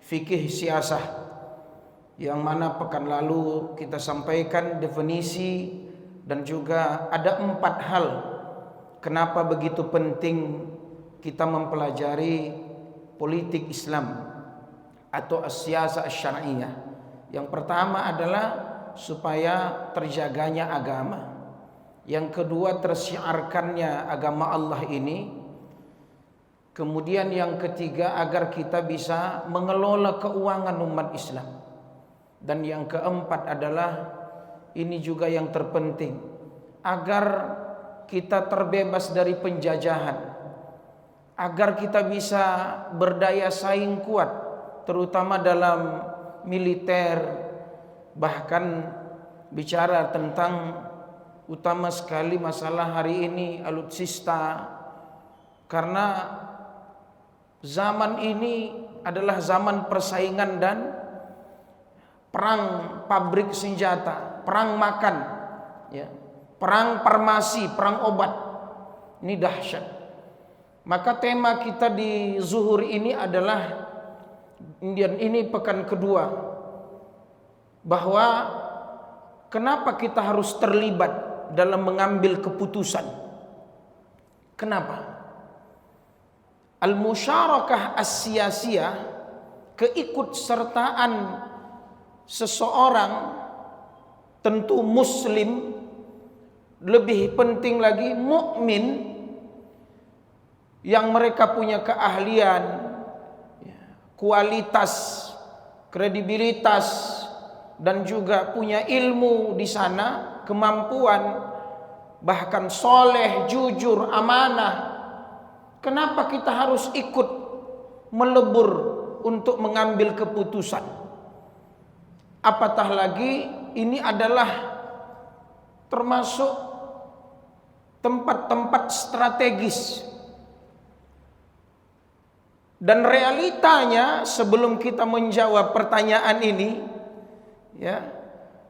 fikih siasah, yang mana pekan lalu kita sampaikan definisi dan juga ada 4 hal kenapa begitu penting kita mempelajari politik Islam atau as-siyasah asy-syar'iyyah. Yang pertama adalah supaya terjaganya agama. Yang kedua, tersyiarkannya agama Allah ini. Kemudian yang ketiga, agar kita bisa mengelola keuangan umat Islam. Dan yang keempat adalah, ini juga yang terpenting, agar kita terbebas dari penjajahan, agar kita bisa berdaya saing kuat, terutama dalam militer. Bahkan bicara tentang utama sekali masalah hari ini alutsista, karena zaman ini adalah zaman persaingan dan perang pabrik senjata, perang makan, ya, perang farmasi, perang obat. Ini dahsyat. Maka tema kita di zuhur ini adalah, dan ini pekan kedua, bahwa kenapa kita harus terlibat dalam mengambil keputusan. Kenapa? Al-musyarakah as-siyasiyah, keikutsertaan seseorang, tentu muslim, lebih penting lagi mukmin, yang mereka punya keahlian, kualitas, kredibilitas, dan juga punya ilmu di sana, kemampuan, bahkan soleh, jujur, amanah. Kenapa kita harus ikut melebur untuk mengambil keputusan? Apatah lagi ini adalah termasuk tempat-tempat strategis. Dan realitanya, sebelum kita menjawab pertanyaan ini, ya,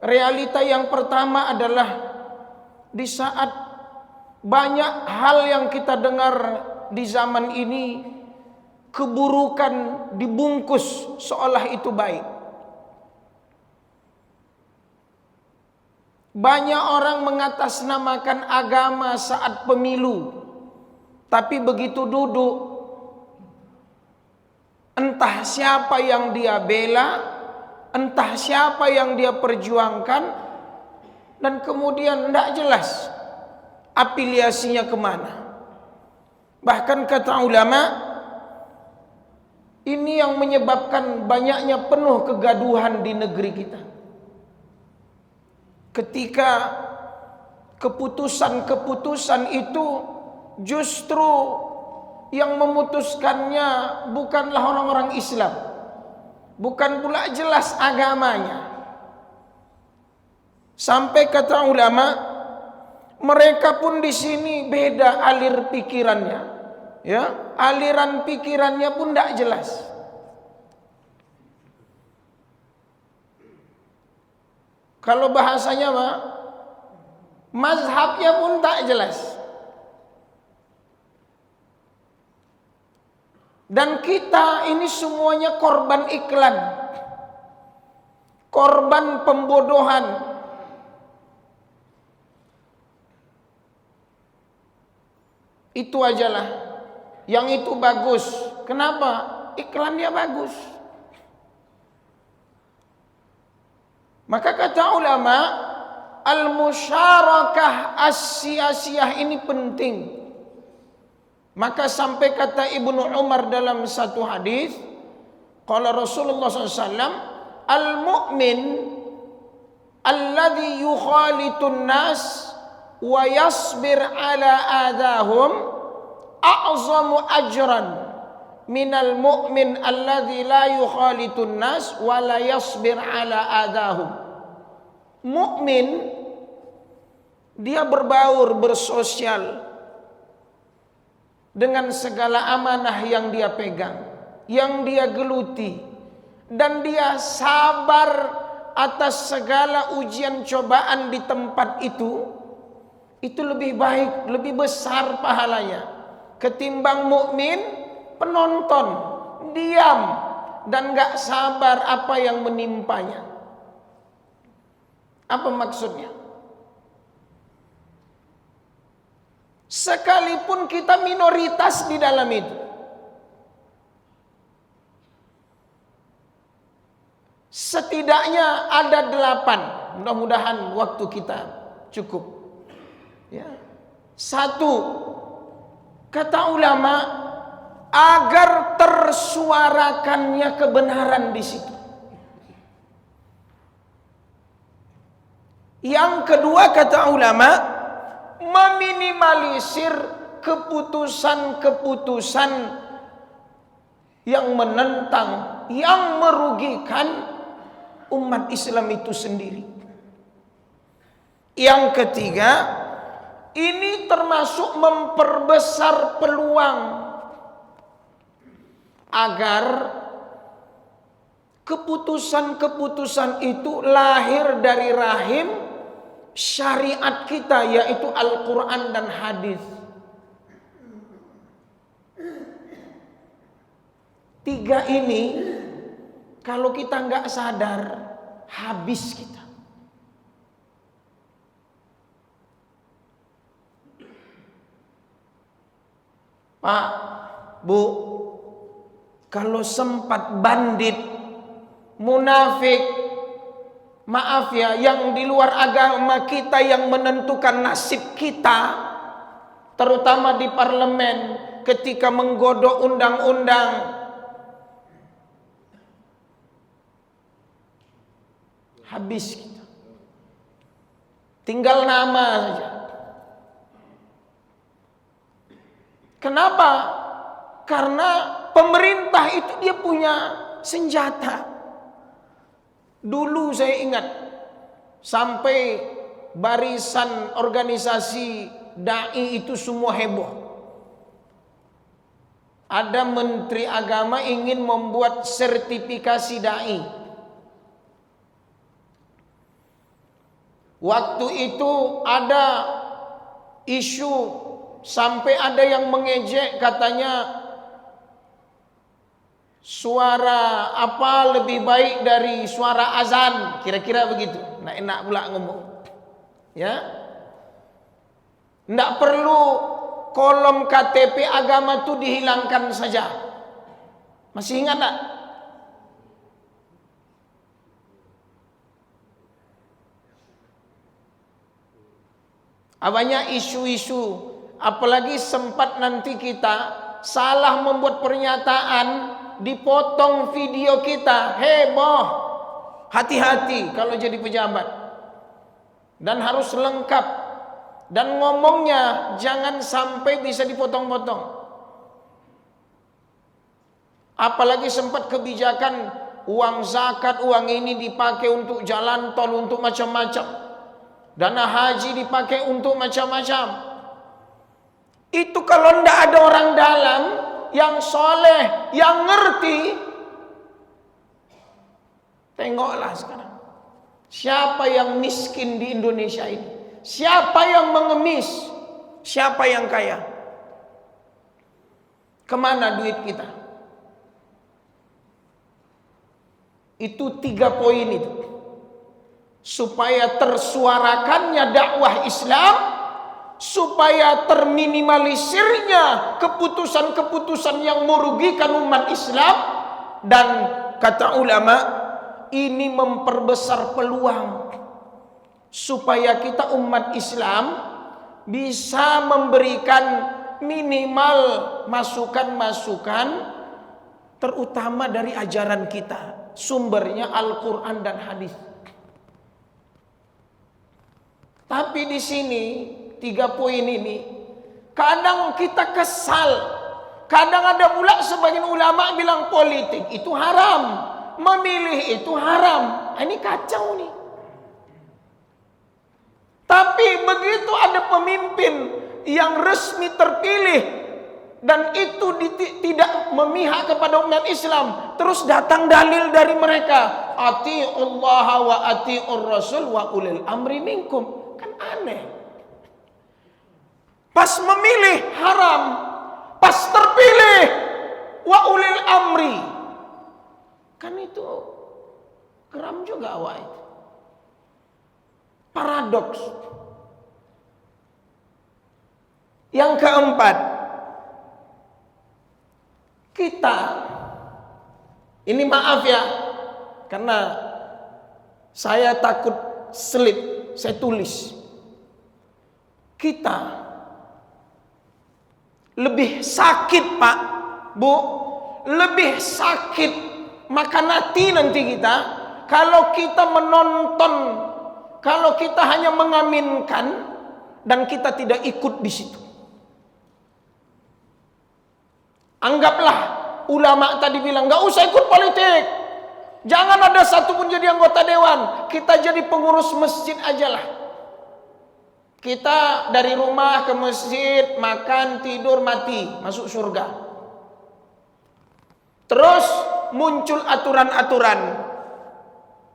realita yang pertama adalah di saat banyak hal yang kita dengar di zaman ini, keburukan dibungkus seolah itu baik. Banyak orang mengatasnamakan agama saat pemilu, tapi begitu duduk, entah siapa yang dia bela, entah siapa yang dia perjuangkan, dan kemudian tidak jelas afiliasinya kemana. Bahkan kata ulama, ini yang menyebabkan banyaknya penuh kegaduhan di negeri kita. Ketika keputusan-keputusan itu justru yang memutuskannya bukanlah orang-orang Islam, bukan pula jelas agamanya. Sampai kata ulama, mereka pun di sini beda alir pikirannya, ya, aliran pikirannya pun tidak jelas. Kalau bahasanya mah, mazhabnya pun tak jelas. Dan kita ini semuanya korban iklan, korban pembodohan. Itu ajalah, yang itu bagus. Kenapa? Iklannya bagus. Maka kata ulama, al-musyarakah as-siyasiyah ini penting. Maka sampai kata Ibnu Umar dalam satu hadis, qala Rasulullah SAW, al-mu'min alladhi yukhalitun nas wa yasbir ala adahum a'zamu ajran minal mu'min alladhi la yukhalitun nas wa la yasbir ala adahum. Mukmin dia berbaur, bersosial dengan segala amanah yang dia pegang, yang dia geluti, dan dia sabar atas segala ujian cobaan di tempat itu lebih baik, lebih besar pahalanya ketimbang mukmin penonton, diam, dan gak sabar apa yang menimpanya. Apa maksudnya? Sekalipun kita minoritas di dalam itu, setidaknya ada 8. Mudah-mudahan waktu kita cukup. Ya. 1, kata ulama, agar tersuarakannya kebenaran di situ. Yang kedua, kata ulama, meminimalisir keputusan-keputusan yang menentang, yang merugikan umat Islam itu sendiri. Yang ketiga, ini termasuk memperbesar peluang agar keputusan-keputusan itu lahir dari rahim syariat kita, yaitu Al-Quran dan hadis. 3 ini kalau kita nggak sadar, habis kita. Pak, Bu, kalau sempat bandit, munafik, maaf ya, yang di luar agama kita yang menentukan nasib kita, terutama di parlemen ketika menggodok undang-undang, habis kita. Tinggal nama saja. Kenapa? Karena pemerintah itu dia punya senjata. Dulu saya ingat, sampai barisan organisasi dai itu semua heboh. Ada menteri agama ingin membuat sertifikasi dai. Waktu itu ada isu sampai ada yang mengejek, katanya suara apa lebih baik dari suara azan, kira-kira begitu. Nah, enak pula ngomong. Ya. Enggak perlu kolom KTP agama itu dihilangkan saja. Masih ingat tak? Banyak isu-isu, apalagi sempat nanti kita salah membuat pernyataan, dipotong video kita, heboh. Hati-hati kalau jadi pejabat, dan harus lengkap, dan ngomongnya jangan sampai bisa dipotong-potong. Apalagi sempat kebijakan uang zakat, uang ini dipakai untuk jalan tol, untuk macam-macam. Dana haji dipakai untuk macam-macam. Itu kalau tidak ada orang dalam yang soleh, yang ngerti, tengoklah sekarang. Siapa yang miskin di Indonesia ini? Siapa yang mengemis? Siapa yang kaya? Kemana duit kita? Itu 3 poin itu. Supaya tersuarakannya dakwah Islam, supaya terminimalisirnya keputusan-keputusan yang merugikan umat Islam, dan kata ulama, ini memperbesar peluang supaya kita umat Islam bisa memberikan minimal masukan-masukan, terutama dari ajaran kita, sumbernya Al-Quran dan hadis. Tapi di sini 3 poin ini kadang kita kesal. Kadang ada pula sebagian ulama bilang politik itu haram, memilih itu haram. Ini kacau nih. Tapi begitu ada pemimpin yang resmi terpilih dan itu tidak memihak kepada umat Islam, terus datang dalil dari mereka, ati'ullah wa ati'ur rasul wa ulil amri minkum. Kan aneh. Pas memilih haram, pas terpilih wa ulil amri. Kan itu geram juga awak itu. Paradoks. Yang keempat, kita, ini maaf ya, karena saya takut selip, saya tulis. Kita lebih sakit Pak, Bu, lebih sakit makan hati nanti kita kalau kita menonton, kalau kita hanya mengaminkan dan kita tidak ikut di situ. Anggaplah ulama tadi bilang nggak usah ikut politik, jangan ada satupun jadi anggota dewan, kita jadi pengurus masjid aja lah. Kita dari rumah ke masjid, makan, tidur, mati, masuk surga. Terus muncul aturan-aturan,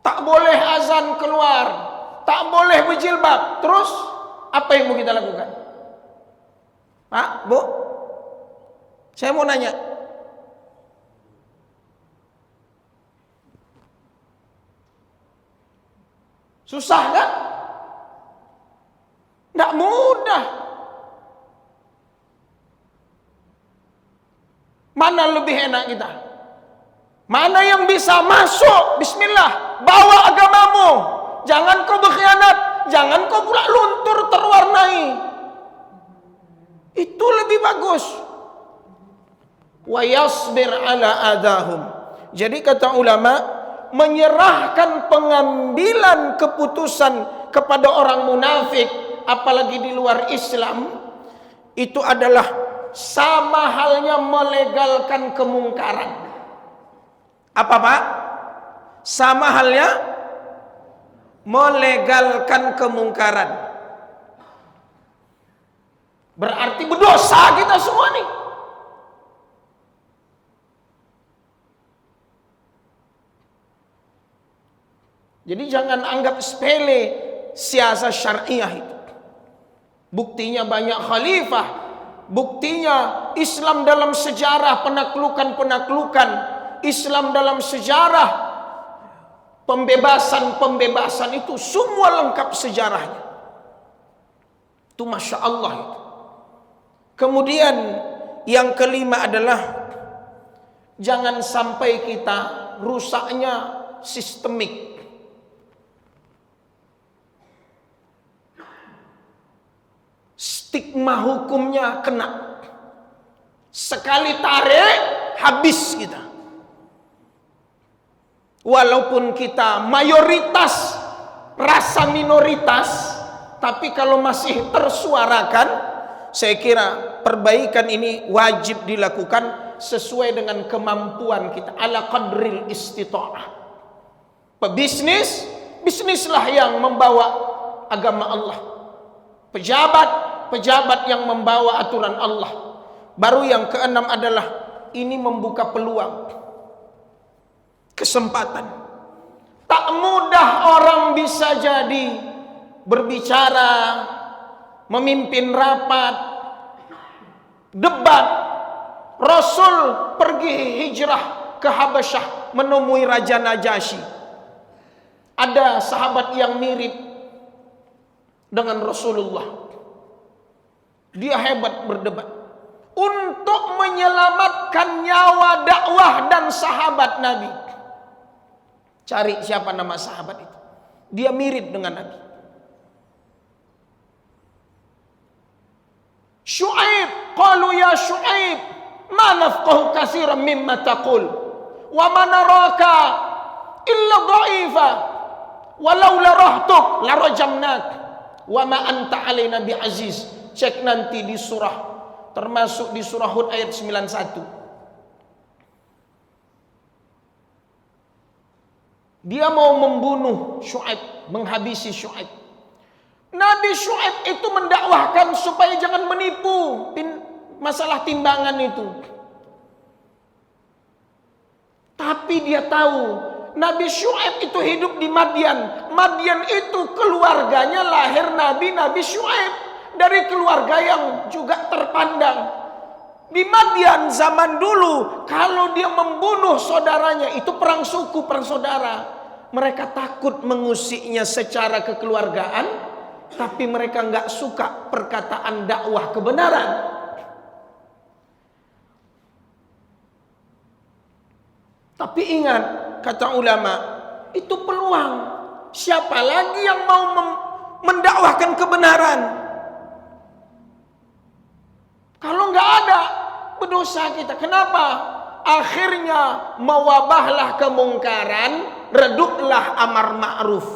tak boleh azan keluar, tak boleh berjilbab. Terus apa yang mau kita lakukan? Pak, Bu, saya mau nanya, susah kan? Tidak mudah. Mana lebih enak kita? Mana yang bisa masuk? Bismillah, bawa agamamu. Jangan kau berkhianat, jangan kau pula luntur terwarnai. Itu lebih bagus. Wa yasbir ala adahum. Jadi kata ulama, menyerahkan pengambilan keputusan kepada orang munafik, apalagi di luar Islam, itu adalah sama halnya melegalkan kemungkaran. Apa Pak? Sama halnya melegalkan kemungkaran. Berarti berdosa kita semua nih. Jadi jangan anggap sepele siasat syariah itu. Buktinya banyak khalifah, buktinya Islam dalam sejarah penaklukan-penaklukan, Islam dalam sejarah pembebasan-pembebasan itu semua lengkap sejarahnya. Itu Masya Allah itu. Kemudian yang kelima adalah jangan sampai kita rusaknya sistemik. Stigma hukumnya kena. Sekali tarik, habis kita. Walaupun kita mayoritas, rasa minoritas, tapi kalau masih tersuarakan, saya kira perbaikan ini wajib dilakukan sesuai dengan kemampuan kita. Ala qadril istita'ah. Pebisnis, bisnislah yang membawa agama Allah. Pejabat yang membawa aturan Allah. Baru yang keenam adalah ini membuka peluang, kesempatan. Tak mudah orang bisa jadi berbicara, memimpin rapat, debat. Rasul pergi hijrah ke Habasyah menemui Raja Najasyi. Ada sahabat yang mirip dengan Rasulullah. Dia hebat berdebat untuk menyelamatkan nyawa dakwah dan sahabat Nabi. Cari siapa nama sahabat itu. Dia mirip dengan Nabi. Syu'aib, qalu ya Syu'aib, ma nafqahu katsiran mimma taqul wa ma naraka illa dha'ifa walau la rahtuk la rajamnak wa ma anta alaina bi aziz. Cek nanti di surah, termasuk di surah Hud ayat 91. Dia mau membunuh Syu'aib, menghabisi Syu'aib. Nabi Syu'aib itu mendakwahkan supaya jangan menipu masalah timbangan itu. Tapi dia tahu Nabi Syu'aib itu hidup di Madian. Madian itu keluarganya lahir Nabi Syu'aib. Dari keluarga yang juga terpandang. Di Madian zaman dulu, kalau dia membunuh saudaranya, itu perang suku, perang saudara. Mereka takut mengusiknya secara kekeluargaan, tapi mereka nggak suka perkataan dakwah kebenaran. Tapi ingat, kata ulama, itu peluang. Siapa lagi yang mau mendakwahkan kebenaran? Kalau nggak ada, berdosa kita. Kenapa? Akhirnya mewabahlah kemungkaran, reduplah amar ma'ruf.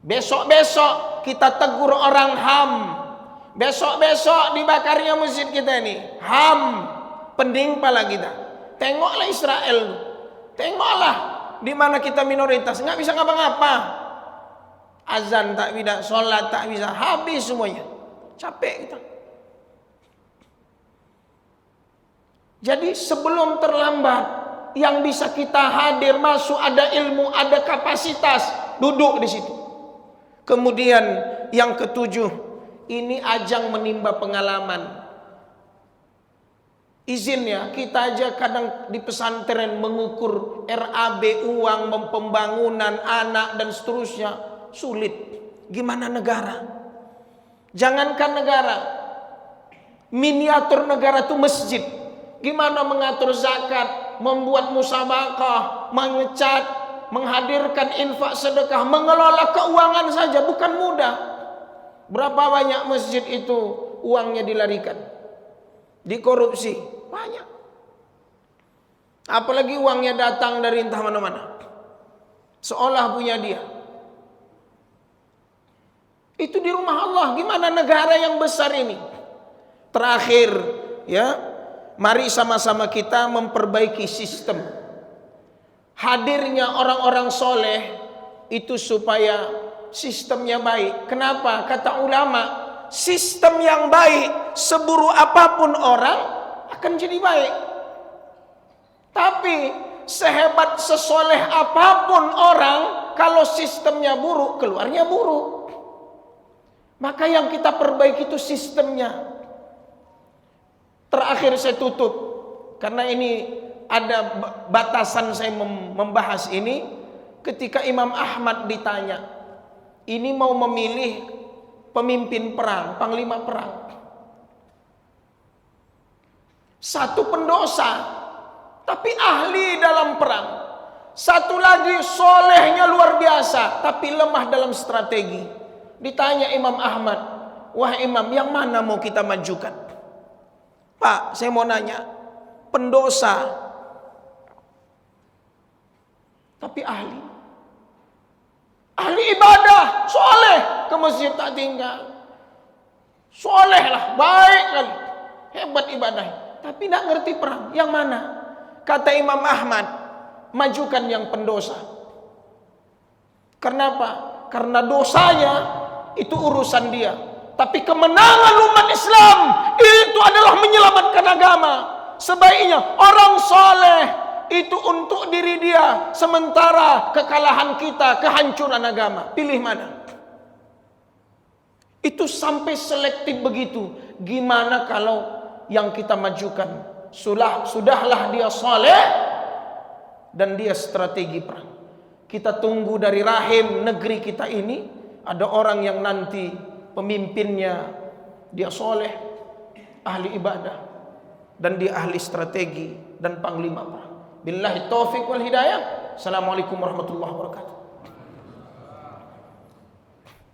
Besok-besok kita tegur orang HAM. Besok-besok dibakarnya masjid kita ini HAM. Pening pala kita. Tengoklah Israel. Tengoklah di mana kita minoritas, nggak bisa ngapa-ngapa. Azan tak bisa, sholat tak bisa, habis semuanya. Capek kita. Jadi sebelum terlambat, yang bisa kita hadir masuk, ada ilmu, ada kapasitas, duduk di situ. Kemudian yang ketujuh, ini ajang menimba pengalaman. Izinnya kita aja kadang di pesantren mengukur RAB, uang, pembangunan, anak dan seterusnya sulit. Gimana negara? Jangankan negara, miniatur negara itu masjid. Gimana mengatur zakat, membuat musabakah, mengecat, menghadirkan infak sedekah, mengelola keuangan saja bukan mudah. Berapa banyak masjid itu uangnya dilarikan, dikorupsi, banyak. Apalagi uangnya datang dari entah mana-mana, seolah punya dia. Itu di rumah Allah. Gimana negara yang besar ini? Terakhir, ya, mari sama-sama kita memperbaiki sistem. Hadirnya orang-orang soleh itu supaya sistemnya baik. Kenapa? Kata ulama, sistem yang baik, seburuk apapun orang akan jadi baik. Tapi sehebat sesoleh apapun orang, kalau sistemnya buruk, keluarnya buruk. Maka yang kita perbaiki itu sistemnya. Terakhir saya tutup, karena ini ada batasan saya membahas ini. Ketika Imam Ahmad ditanya, ini mau memilih pemimpin perang, panglima perang. Satu pendosa, tapi ahli dalam perang. Satu lagi solehnya luar biasa, tapi lemah dalam strategi. Ditanya Imam Ahmad, wah Imam, yang mana mau kita majukan? Pak, saya mau nanya, pendosa tapi ahli ibadah, soleh, ke masjid tak tinggal, soleh lah, baik kali, hebat ibadah, tapi tidak ngerti perang. Yang mana? Kata Imam Ahmad, majukan yang pendosa. Kenapa? Karena dosanya itu urusan dia, tapi kemenangan umat Islam itu adalah menyelamatkan agama. Sebaiknya orang soleh itu untuk diri dia, sementara kekalahan kita, kehancuran agama. Pilih mana? Itu sampai selektif begitu. Gimana kalau yang kita majukan sudahlah dia soleh dan dia strategi perang. Kita tunggu dari rahim negeri kita ini ada orang yang nanti pemimpinnya dia soleh, ahli ibadah, dan dia ahli strategi dan panglima perang. Billahi taufiq wal hidayah. Assalamualaikum warahmatullahi wabarakatuh.